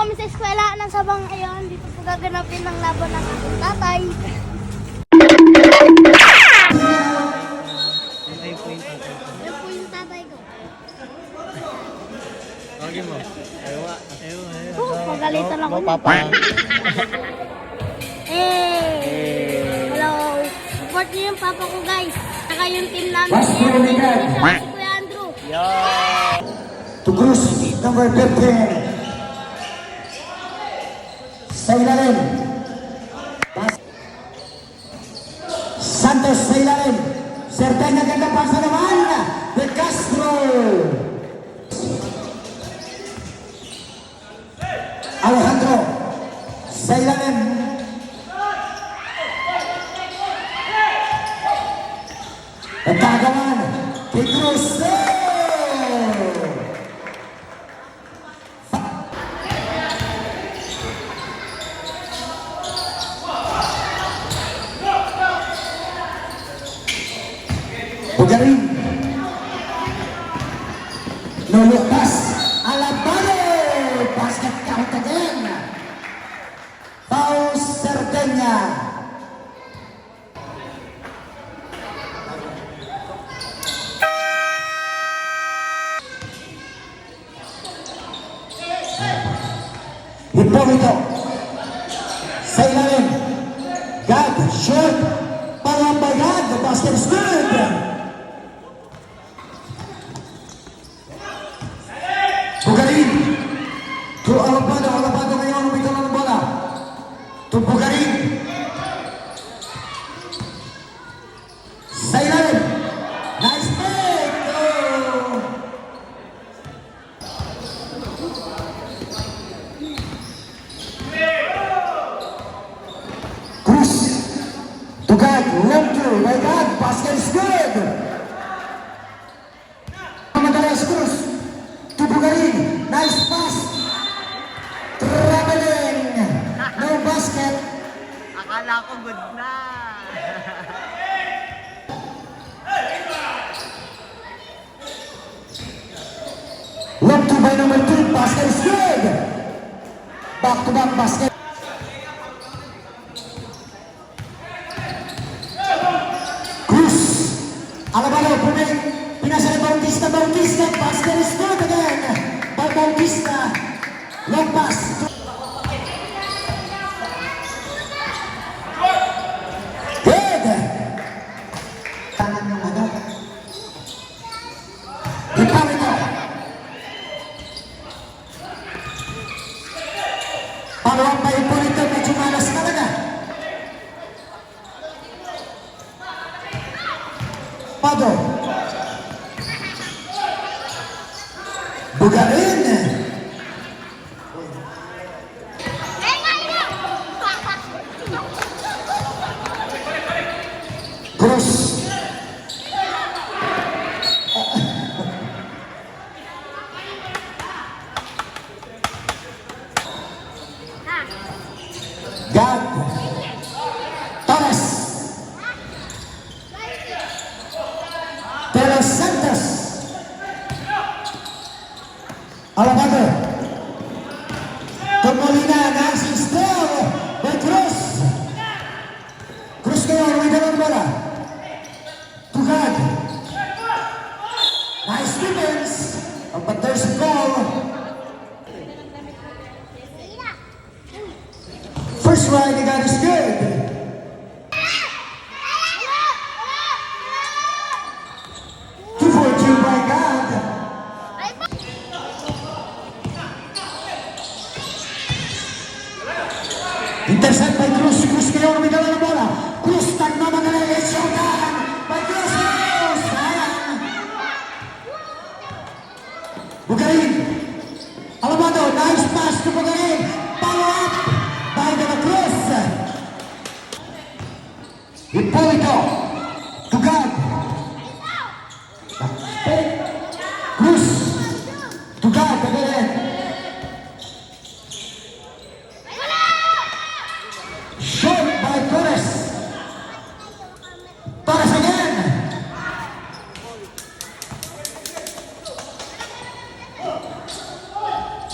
kami sa eskwela ng Sabang ngayon. Dito po gaganapin ng laban ng aking tatay. Ayun po yung tatay. Yan po yung tatay ko. Tawagin mo. Ewa. Pagalitan ako niya. Papa. Hello. Support niyo yung papa ko, guys. Saka yung team namin. Si Kuya Andrew. Yeah. To Cruz, number 15. Sa ilalim. Santos sa ilalim. Sertay na ganda pa sa naman. De Castro. Alejandro. Sa ilalim. Nagkagawan. Kay Cruz. Bugarin. Lolo pass. Alabale. Basket count again. Pau Sardenya. Hipolito. Sa ilalim. Gag. Short. Palambagad. The basket is good. Bugarin. To Alabado ngayon, umitaw ng bola. To Bugarin. Sa ilalim. Nice pick! Oh! Cruz. To God, long two. My God, basket is good. Madalas Cruz. To Bugarin. Nice pass. Traveling. No basket. Akala ko good na. Long two by number 2. Basket is good. Back to back basket. Cruz. Alabado. Pinasa ni Bautista. Basket is good again. By Bautista. Long pass. Good. Tangan yung ano. Hipolito. Paluang pa Hipolito. Medyo malas talaga. Pado. Bugarin. Cruz. Gag. Torres. De Los Santos. Alabado. Tumulina. Nice still. By Cruz. Cruz ngayon. May dalawang bola. Tugad. Nice defense. But there's a goal. First ride he got is good. Two for two by God. Intercept by Cruz. Cruz ngayon may dala ng bola. Cruz nagmamadali. It's showdown by Cruz. Sayang. Bugarin. Alabado. Nice pass to Bugarin. Follow up by De La Cruz. Hipolito. To God. Cruz. To God again. Short by Torres. Torres again.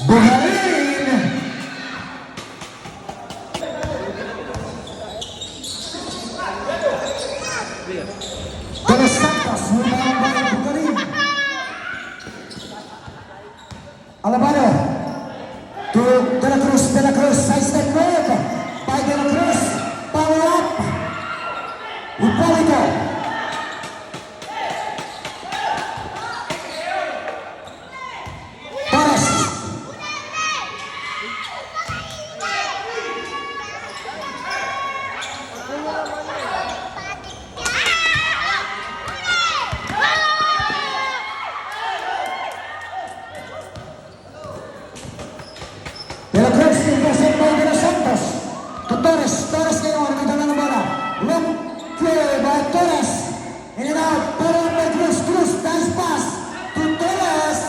Bugarin. Alabado to De La Cruz, side step move by De La Cruz, power up, Hipólito. Torres. De La Cruz, intercept by De Los Santos. To Torres, Torres ngayon, nagdala ng bola. Long play by Torres. In and out, power by Cruz, Cruz, dance pass to Torres.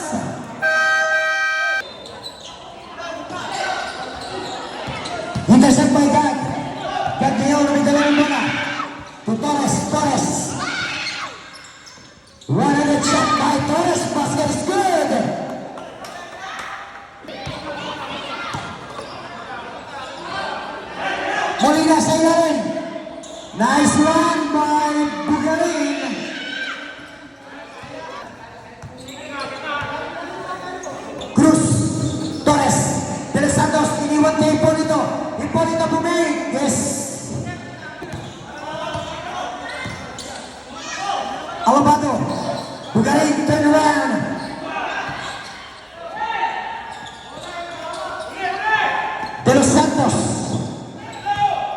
Intercept by Gag. Gag ngayon, nagdala ng bola. To Torres, Torres. One-handed shot by Torres, basket is good. Molina sa ilalim. Nice run by Bugarin. Cruz, Torres, De Los Santos, iniwan kay Hipólito. Hipólito bumay. Yes. Alabado. Bugarin, turn around. De Los Santos.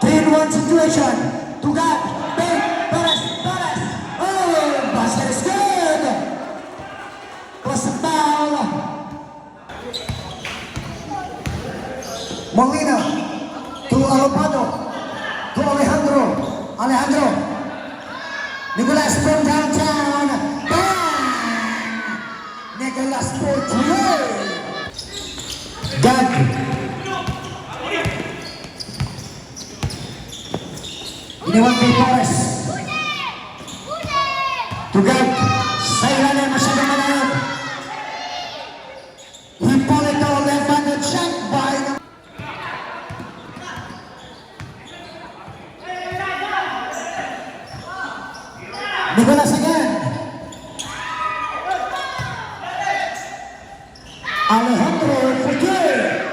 3-1 situation. To God. Ben. Torres. Torres. Oh, basket is good. Was a foul. Molina. To Alabado. To Alejandro. Alejandro. Nicolas from downtown. Bang! Nicolas Portier. Gag. Iniwan kay Torres. Tugag. Sa ilalim, masyadong malalim. Hipólito, left-handed shot by Nicolas again. Alejandro Portier.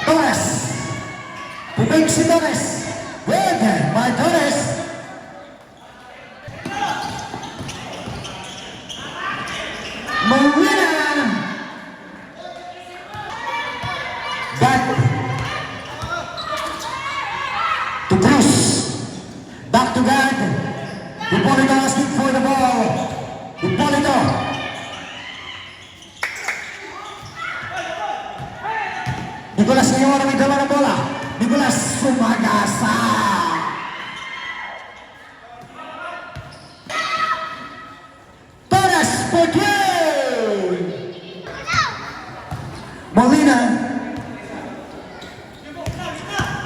Torres. Pumig si Torres. Good by Torres. Molina. Back to Cruz. Back to Gag. Hipólito asking for the ball. Hipólito. Nicolas ngayon may dala ng bola. Nicolas sumagasa. Torres Portier. Molina.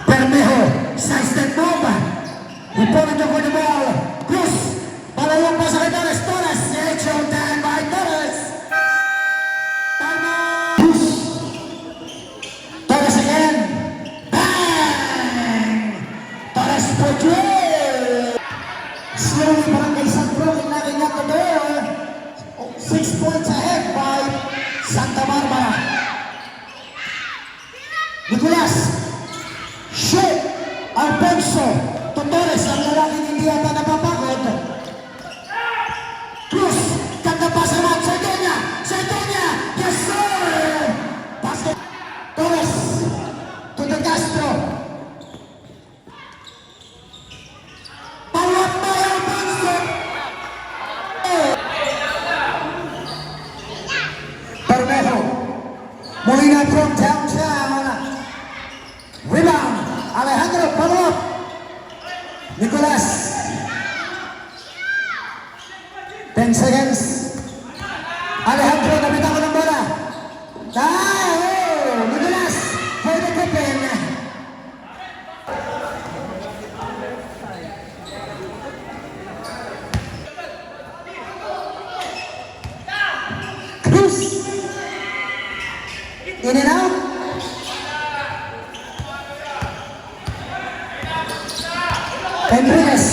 Bermejo. Side step move. Hipólito for the ball. Cruz. Palayong pa sa kay Torres. Torres. Selection time by Torres. Timeout. Cruz. Torres again. Torres Portier. Slowly Barangay Santro knocking at the door. 6 points ahead by Santa Barbara. Nicolas. Shoot. Alfonso. To Torres. Ang lalaking hindi ata napapagod. Cruz. Ganda pa sa mat. Sardonia. Sardonia. Yes sir. Basket. Torres. To De Castro. Bermejo. Molina from downtown. Rebound. Alejandro, follow up. Nicolas. 10 seconds. Alejandro, nabitan ko ng bola. Nicolas. For the captain. Cruz. In and out. Enriquez.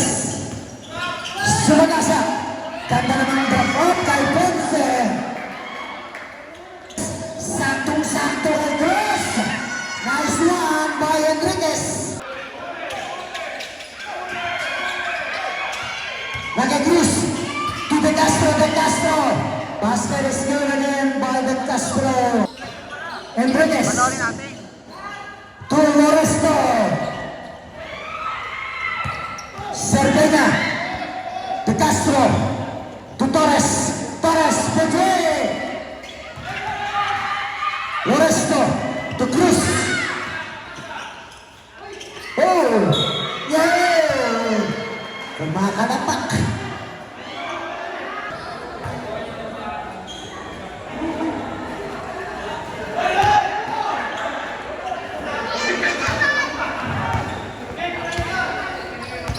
Sumagasa. Ganda naman ang drop off kay Ponce. Sa Nag-Cruz to De Castro, De Castro. Basket is given again by De Castro. Enriquez Panoorin natin. to Loresto. Cerdeña. De Castro to Torres. Torres, Pedro. Loresto to Cruz. Oh! Yeah! Kumakalapak.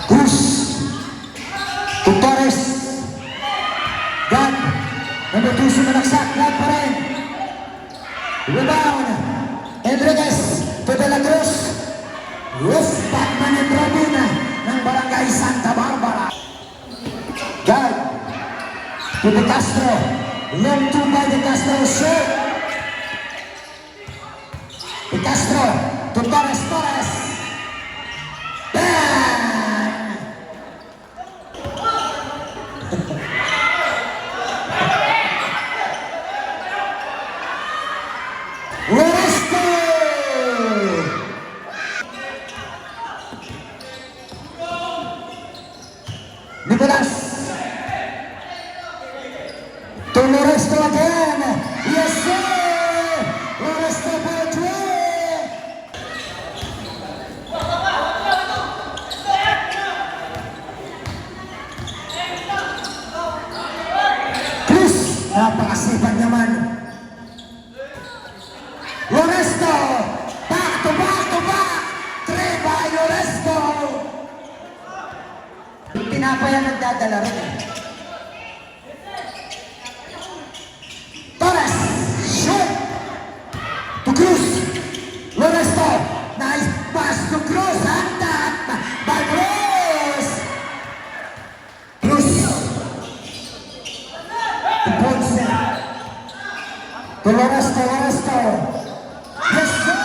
Cruz to Torres. God. Number 2 sumanaksak. God pa rin. Rebound. Enriquez to De La Cruz. Roof Batman and Robin ng Barangay Santa Barbara. God to De Castro. Long 2 by De Castro. Short. De Castro to Torres. Torres. Bang! Loresto! Nicolas to Loresto again. Yes, sir. Loresto for 3. Cruz, napakasipag naman. Loresto, back to back to back. 3 by Loresto. Tinapay ang nagdadala rin. Torres, shoot to Cruz. Loresto, nice pass to Cruz. And that by Cruz. Cruz to Ponce. To Loresto, Loresto. Yes, sir.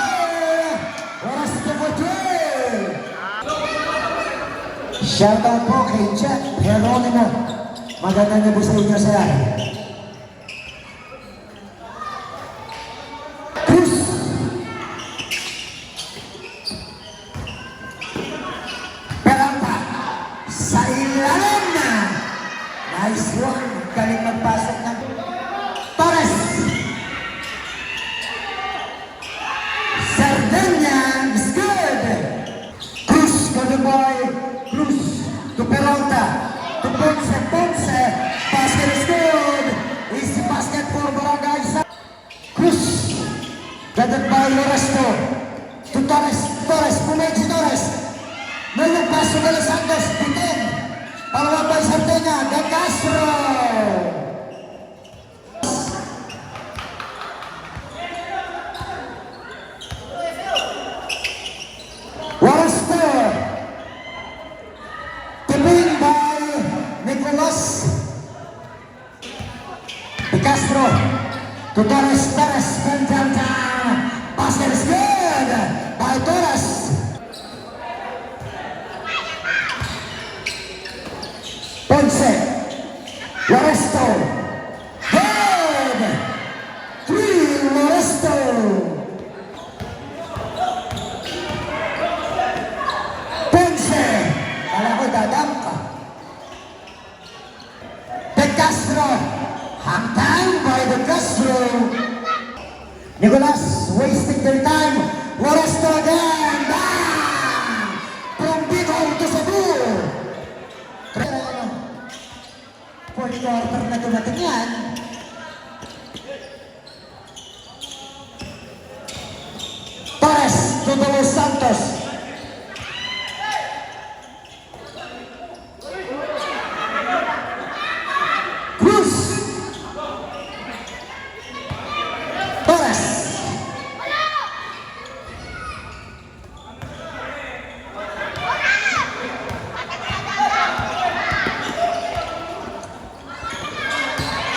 Loresto for 3. Shoutout po kay Jack Geronimo. Magandang gabi sa inyo, sir. Cruz. Peralta. Sa ilalim na. Nice one. Galing magpasok ng Torres. Cerdeña is good. Cruz to the boy. Cruz to Peralta. To Ponce. Ponce. Basket is good. Easy basket for Barangay Santa. Cruz. Gathered by Loresto. To Torres. Torres. Pumechi Torres. Mayroong paso kay Santos. Bitin. Pangawag by Cerdeña. De Castro. Loresto. Tipping by Nicolas. De Castro. To Torres. Torres. Down. Basket is good by Torres. Ponce. Loresto. Good. 3 Loresto. Ponce. Kala ko dadam ka. De Castro. Hang time by De Castro. Nicolas wasting their time. Loresto again. Bang! From Bicol to Cebu. Fourth quarter na dumating yan. Torres to De Los Santos. Cruz. Torres.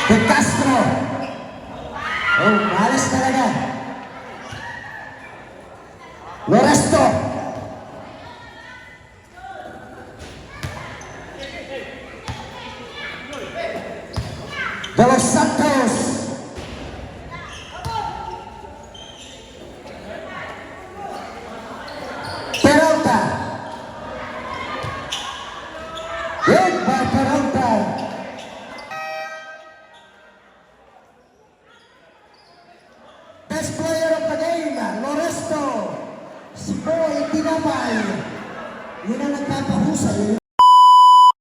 De Castro. Oh, malas talaga. Loresto. De Los Santos. Peralta. Good by Peralta.